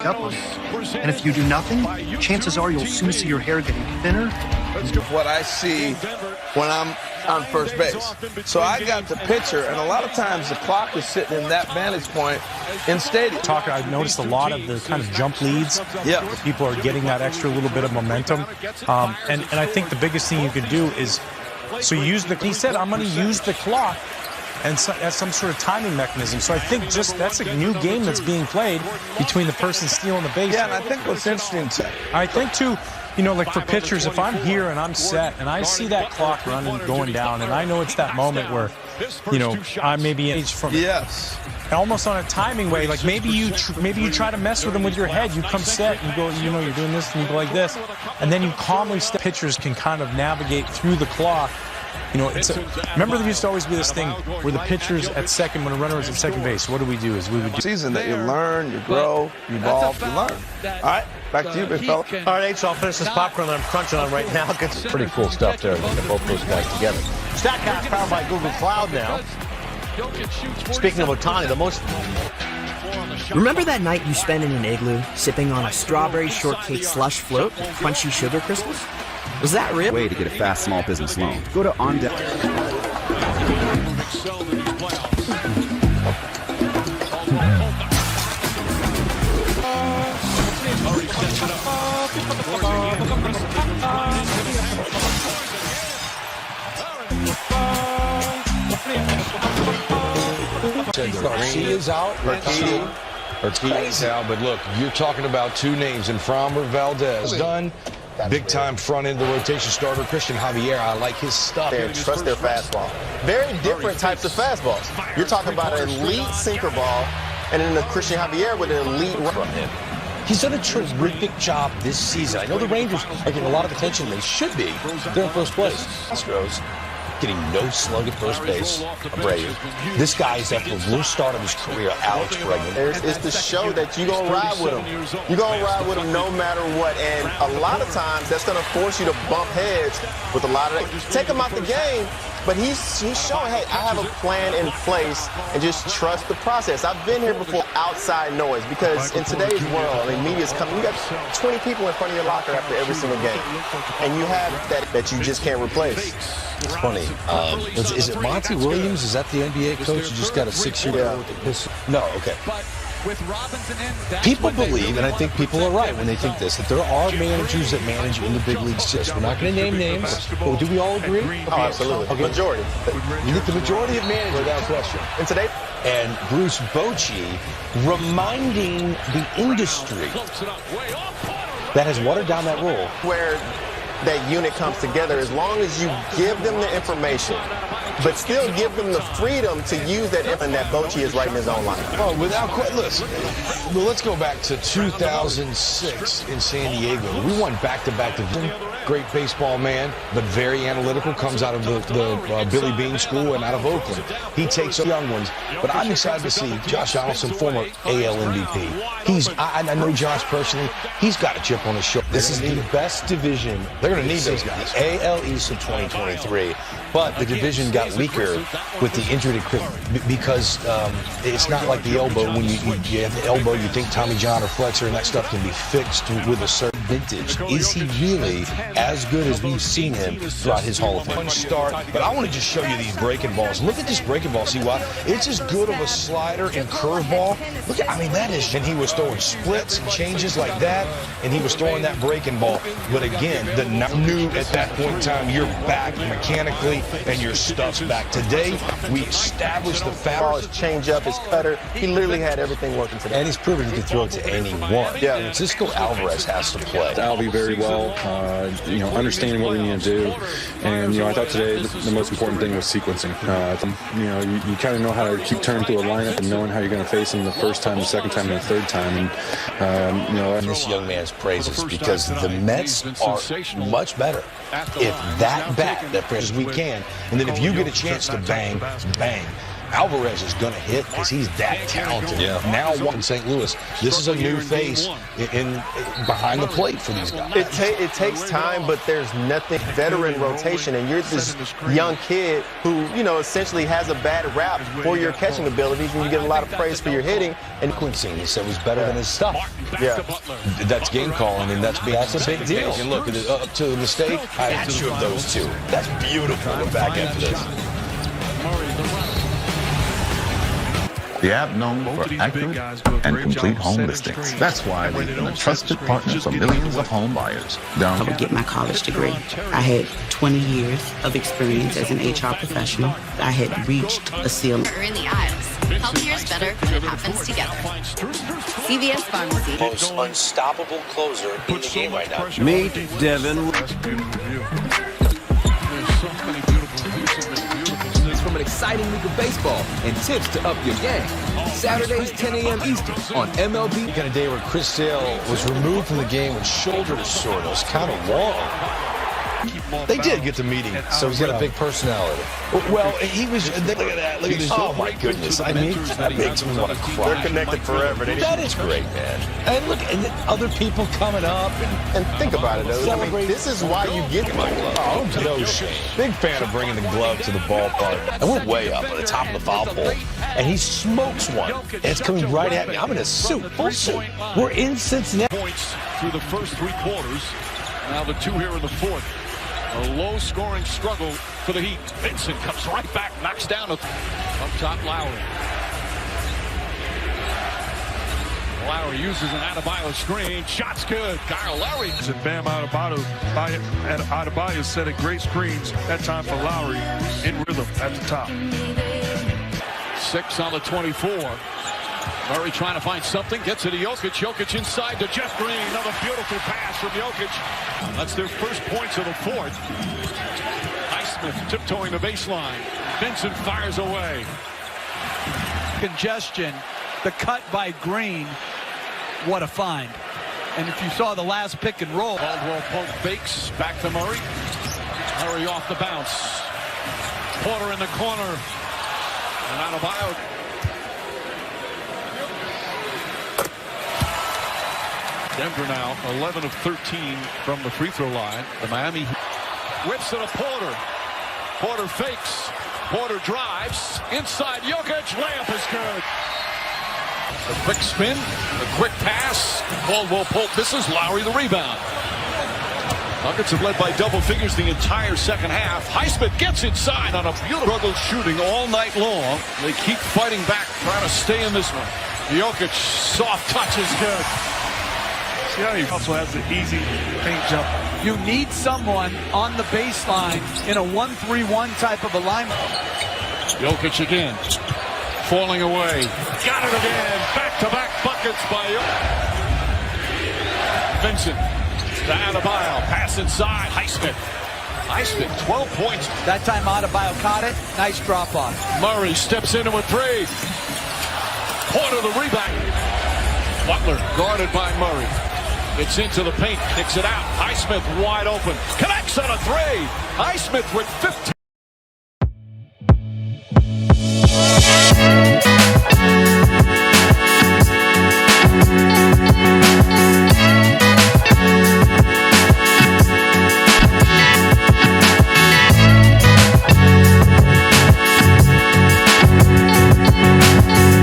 up on it. And if you do nothing, chances are you'll soon see your hair getting thinner. What I see when I'm on first base. So I got the pitcher, and a lot of times the clock is sitting in that vantage point in stadium. I've noticed a lot of the kind of jump leads. Yeah. Where people are getting that extra little bit of momentum. And I think the biggest thing you could do is, so use the, he said, I'm going to use the clock and so, as some sort of timing mechanism. So I think just that's a new game that's being played between the person stealing the base. Yeah, and I think what's interesting too, I think too, you know, like for pitchers, if I'm here and I'm set and I see that clock running, going down, and I know it's that moment where, you know, I may be aged from yes, almost on a timing way. Like maybe you try to mess with them with your head. You come set and you go, you know, you're doing this and you go like this, and then you calmly step. Pitchers can kind of navigate through the clock. You know, remember there used to always be this thing where the pitcher's at second when a runner is at second base. What do? We would do season that you learn, you grow, you evolve, you learn. All right, back to you, big fella. All right, so I'll finish this popcorn that I'm crunching on right now. It's pretty cool stuff there. Looking at both those guys together. StatCast powered by Google Cloud now. Speaking of Ohtani, the most... Remember that night you spent in an igloo, sipping on a strawberry shortcake slush float with crunchy sugar crystals? Was that real? Way to get a fast small business loan. Go to On Deck. Garcia's out. Urquidy's out. But look, you're talking about two names in Framber Valdez. Done. Big time front end of the rotation starter Christian Javier. I like his stuff. They trust their fastball. Very different types of fastballs. You're talking about an elite sinker ball, and then the Christian Javier with an elite run from him. He's done a terrific job this season. I know the Rangers are getting a lot of attention. They should be. They're in first place. Astros getting no slug at first base. Abreu. This guy is after the worst start of his career, Alex Bregman. It's the show that you're going to ride with him. You're going to ride with him no matter what. And a lot of times, that's going to force you to bump heads with a lot of... Take him out the game, but he's showing, hey, I have a plan in place, and just trust the process. I've been here before, outside noise, because in today's world, I mean, media's coming. You got 20 people in front of your locker after every single game, and you have that you just can't replace. It's funny. Is it Monty Williams? Is that the NBA coach who just got a 6-year deal with the Pistons? No, okay. People believe, and I think people are right when they think this, that there are managers that manage in the big leagues. Just, we're not going to name names, but do we all agree? Oh, absolutely. Okay. Majority. You think the majority of managers, without question. And today, and Bruce Bochy reminding the industry that has watered down that rule. Where that unit comes together, as long as you give them the information, but still give them the freedom to use that information that Bochy is writing his own line. Oh, without question. Listen, well, let's go back to 2006 in San Diego. We won back-to-back division. Great baseball man, but very analytical. Comes out of the Billy Bean School and out of Oakland. He takes the young ones. But I'm excited to see Josh Donaldson, former AL MVP. I know Josh personally. He's got a chip on his shoulder. This is the best division. They're going to need those guys. AL East in 2023. But the division got weaker with the injury to Chris, because it's not like the elbow. When you have the elbow, you think Tommy John or flexor, and that stuff can be fixed with a certain vintage. Is he really as good as we've seen him throughout his Hall of Fame start? But I want to just show you these breaking balls. Look at this breaking ball. See why? It's as good of a slider and curveball. Look at, I mean, that is. And he was throwing splits and changes like that, and he was throwing that breaking ball. But again, the knew at that point in time, you're back mechanically, and your stuff's back. Today, we established the foul. His changeup, his cutter. He literally had everything working today. And he's proven he can throw it to anyone. Yeah. Francisco Alvarez has to play. Albie very well, you know, understanding what we need to do. And, you know, I thought today the most important thing was sequencing. You know, you kind of know how to keep turning through a lineup and knowing how you're going to face him the first time, the second time, and the third time. And, you know, this young man's praises, because the Mets are much better if that bat, that as we can. And then if you get a chance to bang, bang. Alvarez is going to hit because he's that talented. Yeah. Now in St. Louis, this is a new face in behind the plate for these guys. It takes time, but there's nothing veteran rotation, and you're this young kid who, you know, essentially has a bad rap for your catching abilities, and you get a lot of praise for your hitting. And Quincy, he said, was better than his stuff. Yeah. That's game calling, and that's a big deal. And look, up to the mistake, I had two of those two. That's beautiful to back into this. The app known for accurate and complete home listings. That's why they've been a trusted partner for millions of home buyers. I would get my college degree. I had 20 years of experience as an HR professional. I had reached a ceiling. We're in the aisles. Healthier is better when it happens together. CVS Pharmacy. Most unstoppable closer in the game right now. Meet Devin. From an exciting week of baseball and tips to up your game. Saturdays, 10 a.m. Eastern on MLB. Got a day where Chris Sale was removed from the game with shoulder soreness. Kind of long. They did get the meeting, so he's got a big personality. Well, he was. Look at that. Look at this. Oh my goodness! I mean, that makes me want to cry. They're connected forever. That is great, man. And look, and other people coming up and think about it, though. I mean, this is why you get my glove. Oh, no shame. Big fan of bringing the glove to the ballpark. And we're way up at the top of the foul pole, and he smokes one, and it's coming right at me. I'm in a suit, full suit. We're in Cincinnati. Points through the first 3 quarters. Now the 2 here in the 4th. A low-scoring struggle for the Heat. Vincent comes right back, knocks down up top Lowry. Lowry uses an Adebayo screen. Shot's good. Kyle Lowry. And Bam Adebayo set a great screens. That time for Lowry in rhythm at the top. 6 on the 24. Murray trying to find something, gets it to Jokic. Jokic inside to Jeff Green. Another beautiful pass from Jokic. That's their first points of the 4th. Highsmith tiptoeing the baseline. Vincent fires away. Congestion. The cut by Green. What a find. And if you saw the last pick and roll. Caldwell poke fakes. Back to Murray. Murray off the bounce. Porter in the corner. And Adebayo. Denver now 11 of 13 from the free throw line. The Miami whips it to Porter. Porter fakes. Porter drives. Inside Jokic. Layup is good. A quick spin. A quick pass. Caldwell Pope misses. Lowry the rebound. Nuggets have led by double figures the entire second half. Highsmith gets inside on a beautiful struggle shooting all night long. They keep fighting back, trying to stay in this one. Jokic, soft touch is good. See how he also has the easy paint jump. You need someone on the baseline in a 1-3-1 type of alignment. Jokic again. Falling away. Got it again. Back-to-back buckets by Vincent. To Adebayo. Pass inside. Highsmith. Highsmith, 12 points. That time Adebayo caught it. Nice drop-off. Murray steps into a 3. Porter the rebound. Butler guarded by Murray. It's into the paint, kicks it out. Highsmith wide open. Connects on a 3. Highsmith with 15